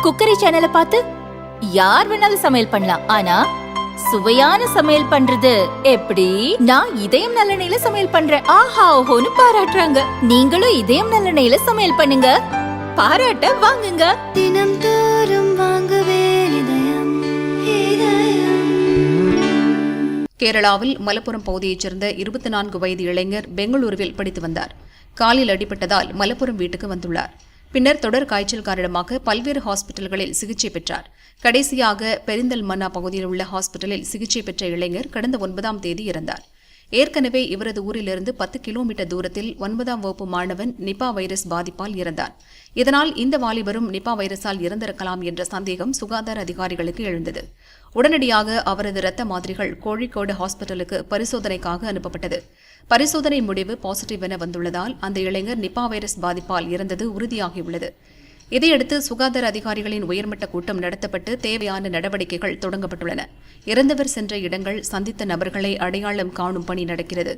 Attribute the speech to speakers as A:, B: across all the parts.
A: Cookery சேனலை பார்த்து யார் வேணாலும் சமையல் பண்ணலாம். ஆனா சுவையான சமையல் பண்றது எப்படி? நான் இதயம் நல்லெண்ணெயில சமையல் பண்றேன். ஆஹா ஓஹோன்னு பாராட்டுறாங்க. நீங்களும் இதயம் நல்லெண்ணெயில சமையல் பண்ணுங்க, பாராட்ட வாங்குங்க.
B: தினம் தோறும் வாங்குவே இதயம்.
C: கேரளாவில் மலப்புரம் பகுதியைச் சேர்ந்த 24 வயது இளைஞர் பெங்களூருவில் படித்து வந்தார். காலில் அடிபட்டதால் மலப்புரம் வீட்டுக்கு வந்துள்ளார். பின்னர் தொடர் காய்ச்சல் காரணமாக பல்வேறு ஹாஸ்பிட்டல்களில் சிகிச்சை பெற்றார். கடைசியாக பெரிந்தல்மன்னா பகுதியில் உள்ள ஹாஸ்பிட்டலில் சிகிச்சை பெற்ற இளைஞர் கடந்த 9ஆம் தேதி இறந்தார். ஏற்கனவே இவரது ஊரிலிருந்து 10 கிலோமீட்டர் தூரத்தில் 9ஆம் வகுப்பு மாணவன் நிபா வைரஸ் பாதிப்பால் இறந்தார். இதனால் இந்த வாலிபரும் நிபா வைரஸால் இறந்திருக்கலாம் என்ற சந்தேகம் சுகாதார அதிகாரிகளுக்கு எழுந்தது. உடனடியாக அவரது இரத்த மாதிரிகள் கோழிக்கோடு ஹாஸ்பிட்டலுக்கு பரிசோதனைக்காக அனுப்பப்பட்டது. பரிசோதனை முடிவு பாசிட்டிவ் என வந்துள்ளதால் அந்த இளைஞர் நிபா வைரஸ் பாதிப்பால் இறந்தது உறுதியாகியுள்ளது. இதையடுத்து சுகாதார அதிகாரிகளின் உயர்மட்ட கூட்டம் நடத்தப்பட்டு தேவையான நடவடிக்கைகள் தொடங்கப்பட்டுள்ளன. இறந்தவர் சென்ற இடங்கள், சந்தித்த நபர்களை அடையாளம் காணும் பணி நடக்கிறது.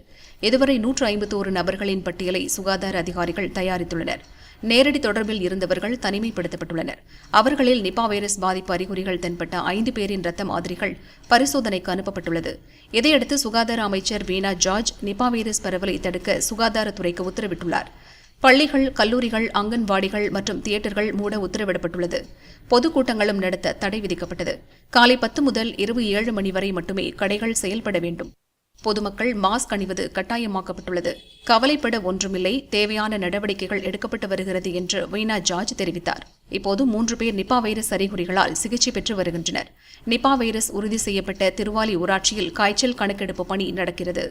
C: இதுவரை 151 நபர்களின் பட்டியலை சுகாதார அதிகாரிகள் தயாரித்துள்ளனர். நேரடி தொடர்பில் இருந்தவர்கள் தனிமைப்படுத்தப்பட்டுள்ளனர். அவர்களில் நிபா வைரஸ் பாதிப்பு அறிகுறிகள் தென்பட்ட 5 பேரின் இரத்த மாதிரிகள் பரிசோதனைக்கு அனுப்பப்பட்டுள்ளது. இதையடுத்து சுகாதார அமைச்சர் வீணா ஜார்ஜ் நிபா வைரஸ் பரவலை தடுக்க சுகாதாரத்துறைக்கு உத்தரவிட்டுள்ளார். பள்ளிகள், கல்லூரிகள், அங்கன்வாடிகள் மற்றும் தியேட்டர்கள் மூட உத்தரவிடப்பட்டுள்ளது. பொதுக்கூட்டங்களும் நடத்த தடை விதிக்கப்பட்டது. காலை 10 முதல் இரவு 7 மணி வரை மட்டுமே கடைகள் செயல்பட வேண்டும். பொதுமக்கள் மாஸ்க் அணிவது கட்டாயமாக்கப்பட்டுள்ளது. கவலைப்பட ஒன்றுமில்லை, தேவையான நடவடிக்கைகள் எடுக்கப்பட்டு வருகிறது என்று வீணா ஜார்ஜ் தெரிவித்தார். இப்போது 3 பேர் நிபா வைரஸ் அறிகுறிகளால் சிகிச்சை பெற்று வருகின்றனர். நிபா வைரஸ் உறுதி செய்யப்பட்ட திருவாலி ஊராட்சியில் காய்ச்சல் கணக்கெடுப்பு பணி நடக்கிறது.